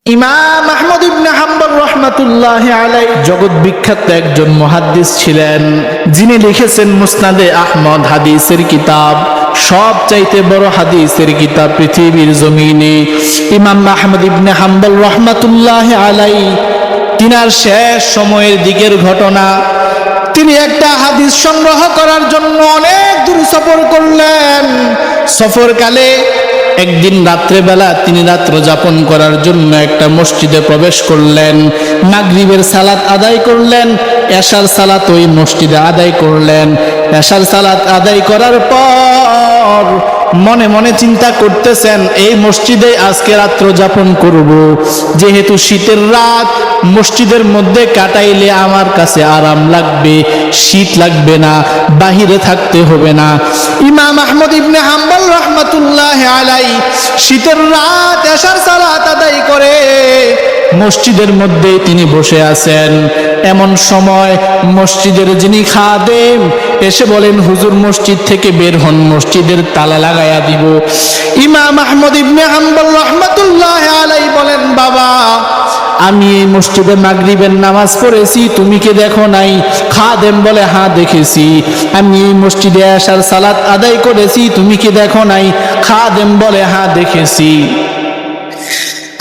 ইমাম আহমদ ইবনে হাম্বল রাহমাতুল্লাহি আলাইহি জগৎ বিখ্যাত একজন মুহাদ্দিস ছিলেন, যিনি লিখেছেন মুসনাদে আহমদ হাদিসের কিতাব। সবচাইতে বড় হাদিসের কিতাব পৃথিবীর জমিনে। ইমাম আহমদ ইবনে হাম্বল রাহমাতুল্লাহি আলাইহি তিনার শেষ সময়ের দিকের ঘটনা। তিনি একটা হাদিস সংগ্রহ করার জন্য অনেক দূর সফর করলেন। সফরকালে একদিন রাত্রেবেলা তিনি রাত্র যাপন করার জন্য একটা মসজিদে প্রবেশ করলেন। মাগরিবের সালাত আদায় করলেন, এশার সালাত ওই মসজিদে আদায় করলেন। এশার সালাত আদায় করার পর মনে মনে চিন্তা করতেছেন, এই মসজিদে আজকে রাত্র যাপন করব। যেহেতু শীতের রাত, মসজিদের মধ্যে কাটাইলে আমার কাছে আরাম লাগবে, শীত লাগবে না, বাহিরে থাকতে হবে না। ইমাম আহমদ ইবনে হাম্বল রাহমাতুল্লাহি আলাইহি শীতের রাত এশার সালাত আদায় করে মসজিদের মধ্যে তিনি বসে আছেন। এমন সময় মসজিদের যিনি খাদেম এসে বলেন, হুজুর মসজিদ থেকে বের হন, মসজিদের তালা লাগাইয়া দিব। ইমাম আহমদ ইবনে হাম্বল রাহমাতুল্লাহি আলাইহি বলেন, বাবা আমি এই মসজিদে মাগরিবের নামাজ পড়েছি, তুমি কি দেখো নাই? খাদেম বলে, হ্যাঁ দেখেছি। আমি এই মসজিদে এশার সালাত আদায় করেছি, তুমি কি দেখো নাই? খাদেম বলে, হ্যাঁ দেখেছি।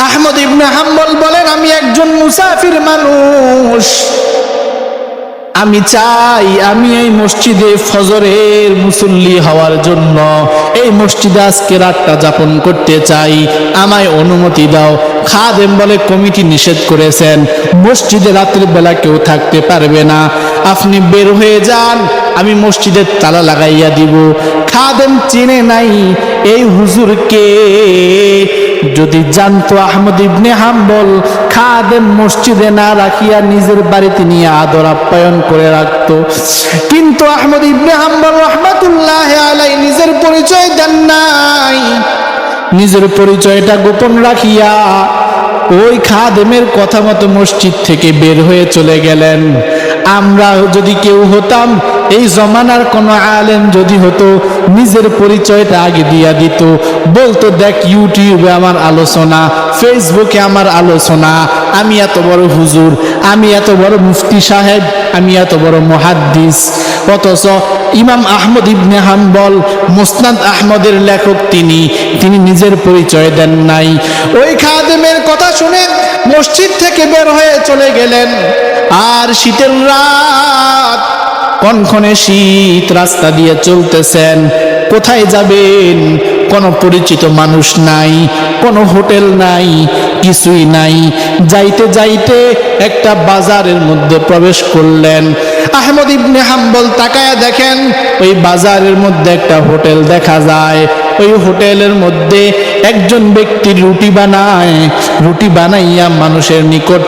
আহমদ ইবনে হাম্বল বলেন, আমি একজন মুসাফির মানুষ, আমি চাই আমি এই মসজিদে ফজরের মুসল্লি হওয়ার জন্য এই মসজিদে আজকে রাতটা যাপন করতে চাই, আমায় অনুমতি দাও। খাদেম বলে, কমিটি নিষেধ করেছেন, মসজিদে রাতের বেলা কেউ থাকতে পারবে না, আপনি বের হয়ে যান, আমি মসজিদের তালা লাগাইয়া দিব। খাদেম চিনে নাই এই হুজুরকে। যদি জানতো আহমদ ইবনে হাম্বল, খাদেম মসজিদে না রাখিয়া নিজের বাড়িতে নিয়ে আদর আপ্যায়ন করে রাখতো। কিন্তু আহমদ ইবনে হাম্বল রাহমাতুল্লাহি আলাইহি নিজের পরিচয় দেন নাই, নিজের পরিচয়টা গোপন রাখিয়া ওই খাদেমের কথা মতো মসজিদ থেকে বের হয়ে চলে গেলেন। আমরা যদি কেউ হতাম, এই জমানার কোন আলেম যদি হতো, নিজের পরিচয়টা আগে দিয়া দিত, বলতো, দেখ ইউটিউবে আমার আলোচনা, ফেসবুকে আমার আলোচনা, আমি এত বড় হুজুর, আমি এত বড় মুফতি সাহেব, আমি এত বড় মুহাদ্দিস। অথচ ইমাম আহমদ ইবনে হাম্বল, মুসনাদ আহমদের লেখক, তিনি নিজের পরিচয় দেন নাই। ওই খাদেমের কথা শুনে মসজিদ থেকে বের হয়ে চলে গেলেন। আর শীতের রাত, কনকনে শীত, রাস্তা দিয়ে চলতেছেন, কোথায় যাবেন? কোনো পরিচিত মানুষ নাই, কোনো হোটেল নাই, কিছুই নাই। যাইতে যাইতে একটা বাজারের মধ্যে প্রবেশ করলেন। আহমদ ইবনে হাম্বল তাকায়া দেখেন, ওই বাজারের মধ্যে একটা হোটেল দেখা যায়। ওই হোটেলের মধ্যে একজন ব্যক্তি রুটি বানায়, রুটি বানাইয়া মানুষের নিকট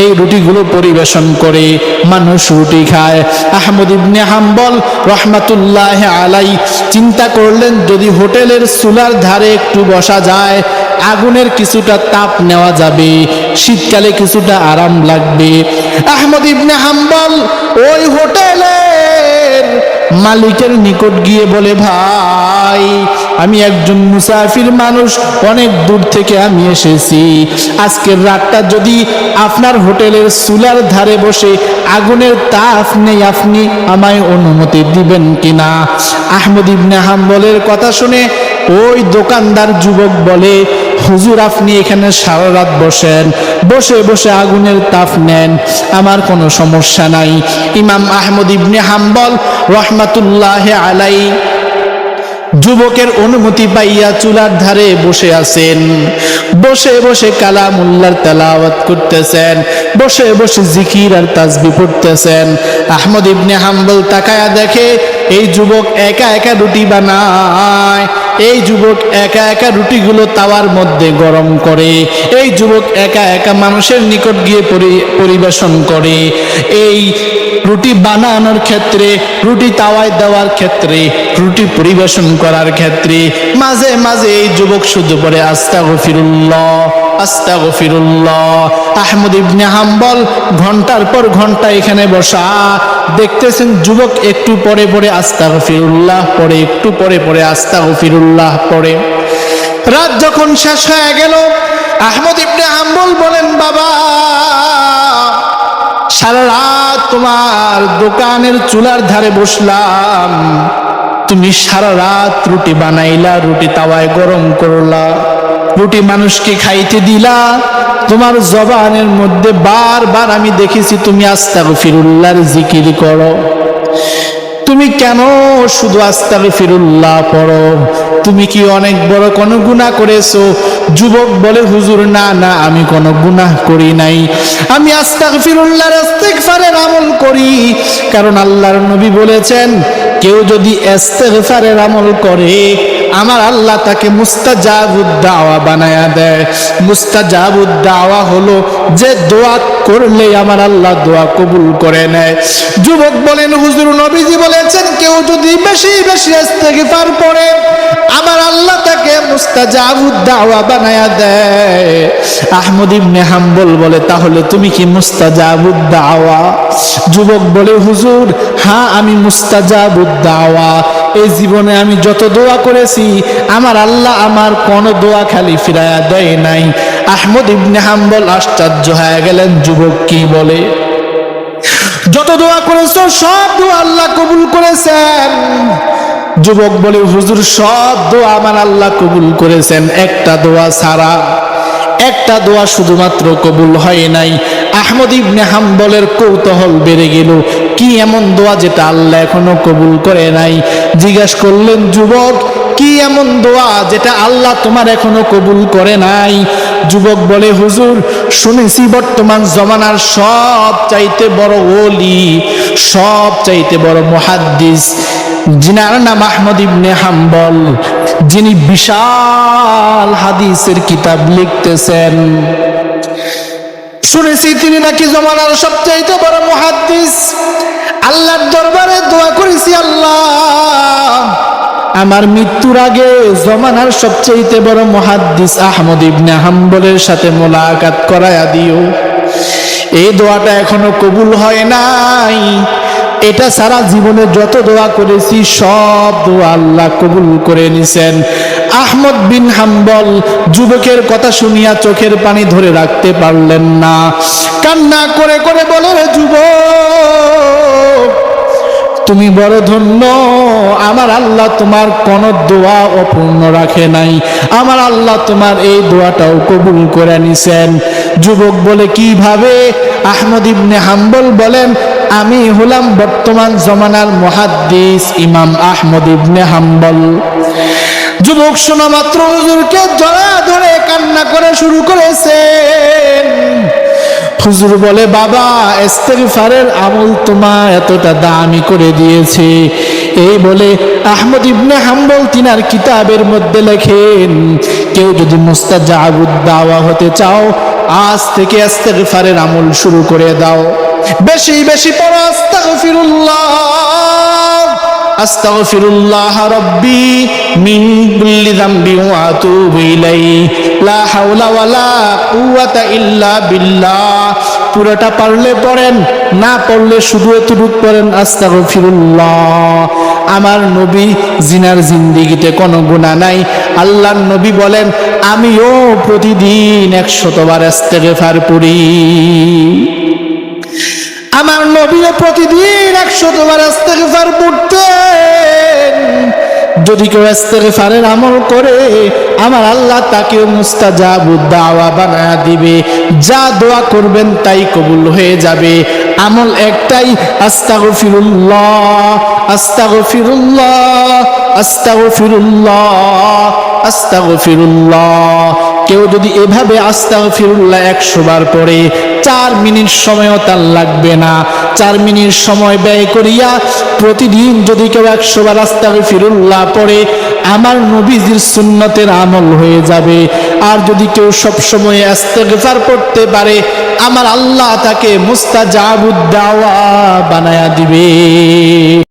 এই রুটিগুলো পরিবেশন করে, মানুষ রুটি খায়। আহমদ ইবনে হাম্বল রাহমাতুল্লাহি আলাইহি চিন্তা করলেন, যদি হোটেলের চুলার ধারে একটু বসা যায়, আগুনের কিছুটা তাপ নেওয়া যাবে, শীতকালে কিছুটা আরাম লাগবে। আহমদ ইবনে হাম্বল ওই হোটেলের মালিকের নিকট গিয়ে বলে, ভাই আমি একজন মুসাফির মানুষ, অনেক দূর থেকে আমি এসেছি, আজকের রাতটা যদি আপনার হোটেলের চুলার ধারে বসে আগুনের তাপ নেই, আপনি আমায় অনুমতি দিবেন কিনা? আহমদ ইবনে হাম্বলের কথা শুনে ওই দোকানদার যুবক বলে, হুজুর আপনি এখানে সারা রাত বসেন, বসে বসে আগুনের তাপ নেন, আমার কোনো সমস্যা নাই। ইমাম আহমদ ইবনে হাম্বল রাহমাতুল্লাহি আলাইহি যুবকের অনুমতি পাইয়া চুলার ধারে বসে আছেন। বসে বসে কালামুল্লাহর তেলাওয়াত করতেছেন, বসে বসে জিকির আর তাসবিহ পড়তেছেন। আহমদ ইবনে হাম্বল তাকায়া দেখে, এই যুবক একা একা রুটি বানায়, এই যুবক একা একা রুটিগুলো তাওয়ার মধ্যে গরম করে, এই যুবক একা একা মানুষের নিকট গিয়ে পরিবেশন করে। এই রুটি বানানোর ক্ষেত্রে, রুটি তাওয়ায় দেওয়ার ক্ষেত্রে, রুটি পরিবেশন করার ক্ষেত্রে মাঝে মাঝে এই যুবক শুধু পড়ে আস্তাগফিরুল্লাহ, আস্তাগফিরুল্লাহ। আহমদ ইবনে হাম্বল ঘন্টার পর ঘন্টা এখানে বসা, দেখতেছেন যুবক একটু পরে পরে আস্তাগফিরুল্লাহ পড়ে, একটু পরে পরে আস্তাগফিরুল্লাহ পড়ে। রাত যখন শেষ হয়ে গেল, আহমদ ইবনে হাম্বল বলেন, বাবা সারা রাত তোমার দোকানের চুলার ধারে বসলাম, তুমি সারা রাত রুটি বানাইলা, রুটি তাওয়ায় গরম করলা, রুটি মানুষকে খাইতে দিলা, তোমার জবানের মধ্যে বারবার আমি দেখেছি তুমি আস্তাগফিরুল্লাহর জিকির করো। তুমি কেন শুধু আস্তাগফিরুল্লাহ পড়ো? তুমি কি অনেক বড় কোনো গুনাহ করেছো? যুবক বলে, হুজুর না না, আমি কোনো গুনাহ করি নাই, আমি আস্তাগফিরুল্লাহর ইস্তিগফারের আমল করি। কারণ আল্লাহর নবী বলেছেন, কেউ যদি ইস্তিগফারের আমল করে আমার আল্লাহ তাকে মুস্তাজাবুদ দাওয়া বানায়া দেয়। মুস্তাজাবুদ দাওয়া হলো যে দোয়া করলে আমার আল্লাহ দোয়া কবুল করে নেয়। যুবক বলেন, হুজুর নবীজি বলেছেন কেউ যদি বেশি বেশি ইস্তিগফার পড়ে আমার আল্লাহ তাকে মুস্তাজাবুদ দাওয়া বানায়া দেয়। আহমদ ইবনে হাম্বল বলে, তাহলে তুমি কি মুস্তাজাবুদ দাওয়া? যুবক বলে, হুজুর হ্যাঁ আমি মুস্তাজাবুদ দাওয়া। এই জীবনে আমি যত দোয়া করেছি আমার আল্লাহ আমার কোনো দোয়া খালি ফিরায়া দেয় নাই। আহমদ ইবনে হাম্বল আশ্চর্য হয়ে গেলেন, যুবক কি বলে? যত দোয়া করেছো সব দোয়া আল্লাহ কবুল করেছেন। যুবক বলে, হুজুর সব দোয়া আমার আল্লাহ কবুল করেছেন, একটা দোয়া ছাড়া। একটা দোয়া শুধুমাত্র কবুল হয় নাই। আহমদ ইবনে হাম্বলের কৌতূহল বেড়ে গেল, কি এমন দোয়া যেটা আল্লাহ এখনো কবুল করে নাই? জিজ্ঞেস করলেন, যুবক কি এমন দোয়া যেটা আল্লাহ তোমার এখনো কবুল করে নাই? যুবক বলে, হুজুর শুনেছি বর্তমান জমানার সব চাইতে বড় ওলি, সব চাইতে বড় মুহাদ্দিস, যিনার নাম আহমদ ইবনে হাম্বল, যিনি বিশাল হাদিসের কিতাব লিখতেছেন, শুনেছি তিনি নাকি জমানার সবচাইতে বড় মুহাদ্দিস। আল্লাহর দরবারে দোয়া করেছি, আল্লাহ আমার মৃত্যুর আগে জমানার সবচাইতে বড় মুহাদ্দিস আহমদ ইবনে হাম্বলের সাথে মোলাকাত করায়া দিও। এই দোয়াটা এখনো কবুল হয় নাই। এটা সারা জীবনে যত দোয়া করেছি সব দোয়া আল্লাহ কবুল করে নিছেন। আহমদ বিন হাম্বল যুবকের কথা শুনিয়া চোখের পানি ধরে রাখতে পারলেন না, কান্না করে করে বলে, যুবক তুমি বড় ধন্য, আমার আল্লাহ তোমার কোন দোয়া অপূর্ণ রাখে নাই, আমার আল্লাহ তোমার এই দোয়াটাও কবুল করে নিছেন। যুবক বলে, কিভাবে? আহমদ ইবনে হাম্বল বলেন, আমি হলাম বর্তমান জমানার মুহাদ্দিস ইমাম আহমদ ইবনে হাম্বল। যুবক শোনা মাত্র হুজুরকে জড়া ধরে কান্না করে শুরু করেছেন। হুজুর বলে, বাবা ইস্তিগফারের আমল তোমার এতটা দামি করে দিয়েছে। এই বলে আহমদ ইবনে হাম্বল তিনার কিতাবের মধ্যে লেখেন, কেউ যদি মুস্তাজাবুদ দাওয়া হতে চাও আজ থেকে ইস্তিগফারের আমল শুরু করে দাও। বেশি বেশি পড়ো আস্তাগফিরুল্লাহ, আস্তাগফিরুল্লাহ রাব্বি মিন কুল্লি যামবি ওয়া আতুবু ইলাইহি লা হাওলা ওয়ালা কুওয়াতা ইল্লা বিল্লাহ। পুরোটা পারলে পড়েন, না পড়লে শুধু এতটুকু পড়েন আস্তাগফিরুল্লাহ। আমার নবী জিনার জিন্দেগিতে কোনো গুনাহ নাই। আল্লাহর নবী বলেন, আমিও প্রতিদিন 100 বার ইস্তিগফার পড়ি। আমার নবীও প্রতিদিন 100 বার ইস্তিগফার পড়তেন। যদি কেউ ইস্তিগফারের আমল করে আমার আল্লাহ তাকে মুস্তাজাবুদ দাওয়া বানায়া দিবে। যা দোয়া করবেন তাই কবুল হয়ে যাবে। আমল একটাই, আস্তাগফিরুল্লাহ, আস্তাগফিরুল্লাহ, আস্তাগফিরুল্লাহ, আস্তাগফিরুল্লাহ। কেউ যদি এভাবে আস্তাগফিরুল্লাহ 100 বার পড়ে 4 মিনিট সময়ও তার লাগবে না। 4 মিনিট সময় ব্যয় করিয়া প্রতিদিন যদি কেউ 100 বার আস্তাগফিরুল্লাহ পড়ে আমার নবীজির সুন্নতের আমল হয়ে যাবে। আর যদি কেউ সব সময় ইস্তিগফার পড়তে পারে আমার আল্লাহ তাকে মুস্তাজাবুদ দাওয়া বানায়া দিবে।